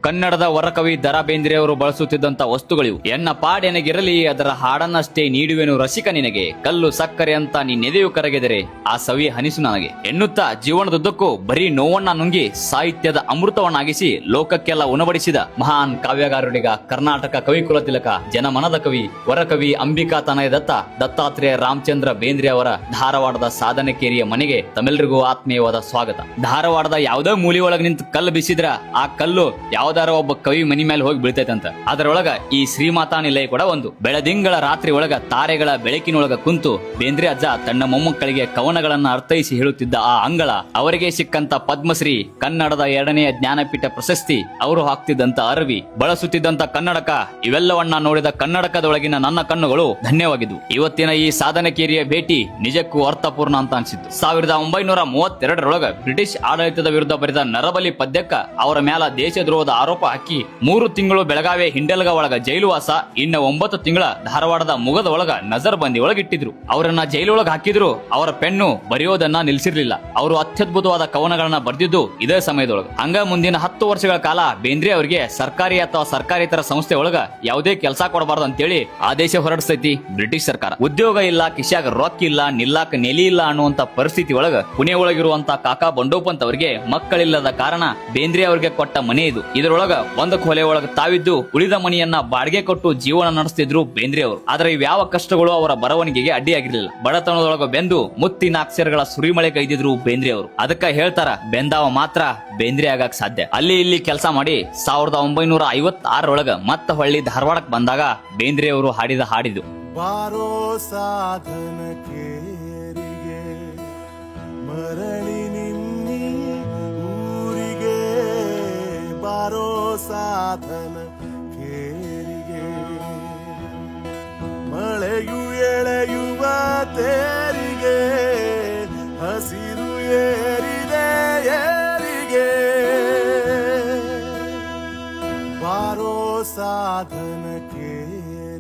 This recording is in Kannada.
ಕನ್ನಡದ ವರಕವಿ ದ.ರಾ ಬೇಂದ್ರೆಯವರು ಬಳಸುತ್ತಿದ್ದಂತ ವಸ್ತುಗಳಿವು. ಎನ್ನ ಪಾಡೆನಗಿರಲಿ ಅದರ ಹಾಡನ್ನಷ್ಟೇ ನೀಡುವೆನು ರಸಿಕ ನಿನಗೆ, ಕಲ್ಲು ಸಕ್ಕರೆ ಅಂತ ನೀನೆದೆಯು ಕರಗೆದರೆ ಆ ಸವಿ ಹನಿಸು ನನಗೆ ಎನ್ನುತ್ತಾ ಜೀವನದುದ್ದಕ್ಕೂ ಬರೀ ನೋವನ್ನ ನುಂಗಿ ಸಾಹಿತ್ಯದ ಅಮೃತವನ್ನಾಗಿಸಿ ಲೋಕಕ್ಕೆಲ್ಲ ಉಣಬಡಿಸಿದ ಮಹಾನ್ ಕಾವ್ಯಗಾರರಿಗ ಕರ್ನಾಟಕ ಕವಿಕುಲ ತಿಲಕ, ಜನಮನದ ಕವಿ, ವರಕವಿ ಅಂಬಿಕಾ ತನಯ ದತ್ತಾತ್ರೇಯ ರಾಮಚಂದ್ರ ಬೇಂದ್ರೆ ಅವರ ಧಾರವಾಡದ ಸಾಧನಕೇರಿಯ ಮನೆಗೆ ತಮ್ಮೆಲ್ಲರಿಗೂ ಆತ್ಮೀಯವಾದ ಸ್ವಾಗತ. ಧಾರವಾಡದ ಯಾವ್ದೋ ಮೂಲಿ ಒಳಗ ನಿಂತ ಕಲ್ಲು ಬಿಸಿದ್ರ ಆ ಕಲ್ಲು ಯಾವ್ದಾರ ಒಬ್ಬ ಕವಿ ಮನಿ ಮೇಲೆ ಹೋಗಿ ಬೀಳ್ತೈತಂತ. ಅದರೊಳಗ ಈ ಶ್ರೀಮಾತಾ ನಿಲಯ ಕೂಡ ಒಂದು. ಬೆಳದಿಂಗಳ ರಾತ್ರಿ ಒಳಗ ತಾರೆಗಳ ಬೆಳಕಿನೊಳಗ ಕುಂತು ಬೇಂದ್ರೆ ಅಜ್ಜ ತನ್ನ ಮೊಮ್ಮಕ್ಕಳಿಗೆ ಕವನಗಳನ್ನ ಅರ್ಥೈಸಿ ಹೇಳುತ್ತಿದ್ದ ಆ ಅಂಗಳ, ಅವರಿಗೆ ಸಿಕ್ಕಂತ ಪದ್ಮಶ್ರೀ, ಕನ್ನಡದ 2ನೇ ಜ್ಞಾನಪೀಠ ಪ್ರಶಸ್ತಿ, ಅವರು ಹಾಕ್ತಿದ್ದಂತ ಅರವಿ, ಬಳಸುತ್ತಿದ್ದಂತ ಕನ್ನಡಕ, ಇವೆಲ್ಲವನ್ನ ನೋಡಿದ ಕನ್ನಡಕದೊಳಗಿನ ನನ್ನ ಕಣ್ಣುಗಳು ಧನ್ಯವಾಗಿದ್ವು. ಇವತ್ತಿನ ಈ ಸಾಧನಕೇರಿಯ ಭೇಟಿ ನಿಜಕ್ಕೂ ಅರ್ಥಪೂರ್ಣ ಅಂತ ಅನ್ಸಿತ್ತು. 1932ರೊಳಗ ಬ್ರಿಟಿಷ್ ಆಡಳಿತದ ವಿರುದ್ಧ ಬರೆದ ನರಬಲಿ ಪದ್ಯಕ್ಕ ಅವರ ಮೇಲ ದೇಶದ್ರೋಹದ ಆರೋಪ ಹಾಕಿ 3 ತಿಂಗಳು ಬೆಳಗಾವಿ ಹಿಂಡಲ್ಗ ಒಳಗ ಜೈಲುವಾಸ, ಇನ್ನ 9 ತಿಂಗಳ ಧಾರವಾಡದ ಮುಗದ ಒಳಗ ನಜರ್ ಬಂದಿ ಒಳಗಿಟ್ಟಿದ್ರು. ಅವರನ್ನ ಜೈಲೊಳಗ ಹಾಕಿದ್ರು. ಅವರ ಪೆನ್ನು ಬರೆಯೋದನ್ನ ನಿಲ್ಸಿರ್ಲಿಲ್ಲ. ಅವರು ಅತ್ಯದ್ಭುತವಾದ ಕವನಗಳನ್ನ ಬರೆದಿದ್ದು ಇದೇ ಸಮಯದೊಳಗ. ಹಂಗ ಮುಂದಿನ 10 ವರ್ಷಗಳ ಕಾಲ ಬೇಂದ್ರೆ ಅವರಿಗೆ ಸರ್ಕಾರಿ ಅಥವಾ ಸರ್ಕಾರೇತರ ಸಂಸ್ಥೆ ಒಳಗ ಯಾವುದೇ ಕೆಲಸ ಕೊಡಬಾರ್ದು ಅಂತೇಳಿ ಆದೇಶ ಹೊರಡಿಸ್ತೈತಿ ಬ್ರಿಟಿಷ್ ಸರ್ಕಾರ. ಉದ್ಯೋಗ ಇಲ್ಲ, ಕಿಶ್ಯಾಗ ರೊಕ್ಕ ಇಲ್ಲ, ನಿಲ್ಲಾಕ ನೆಲಿ ಇಲ್ಲ ಅನ್ನುವಂತ ಪರಿಸ್ಥಿತಿ ಒಳಗ ಪುಣೆ ಒಳಗಿರುವಂತ ಕಾಕಾ ಬಂಡೋಪಂತ್ ಅವರಿಗೆ ಮಕ್ಕಳಿಲ್ಲದ ಕಾರಣ ಬೇಂದ್ರೆ ಅವರಿಗೆ ಕೊಟ್ಟ ಮನೆ ಇದು. ಇದರೊಳಗ ಒಂದು ಕೊಲೆ ಒಳಗ ತಾವಿದ್ದು ಉಳಿದ ಮನೆಯನ್ನ ಬಾಡಿಗೆ ಕೊಟ್ಟು ಜೀವನ ನಡೆಸ್ತಿದ್ರು ಬೇಂದ್ರೆ ಅವರು. ಆದ್ರೆ ಇವ್ಯಾವ ಕಷ್ಟಗಳು ಅವರ ಬರವಣಿಗೆಗೆ ಅಡ್ಡಿಯಾಗಿರ್ಲಿಲ್ಲ. ಬಡತನದೊಳಗ ಬೆಂದು ಮುತ್ತಿನ ಅಕ್ಷರಗಳ ಸುರಿಮಳೆ ಕೈದಿದ್ರು ಬೇಂದ್ರೆ ಅವರು. ಅದಕ್ಕ ಹೇಳ್ತಾರ, ಬೆಂದಾವ ಮಾತ್ರ ಬೇಂದ್ರೆ ಆಗಕ್ ಸಾಧ್ಯ. ಅಲ್ಲಿ ಇಲ್ಲಿ ಕೆಲಸ ಮಾಡಿ 1956ರೊಳಗ ಮತ್ತ ಹೊಳ್ಳಿ ಧಾರವಾಡಕ್ ಬಂದಾಗ ಬೇಂದ್ರೆ ಅವರು ಹಾಡಿದ ಹಾಡಿದು ಬಾರೋ ಸಾಧನ ಕೇರಿಗೆ ಮರಳಿ ನಿನ್ನಿ ಊರಿಗೆ, ಬಾರೋ ಸಾಧನ ಕೇರಿಗೆ ಮಳೆಯು ಎಳೆಯುವ ತೇರಿಗೆ, ಹಸಿರು ಏರಿದೆ ಏರಿಗೆ, ಬಾರೋ ಸಾಧನ ಕೇರಿಗೆ.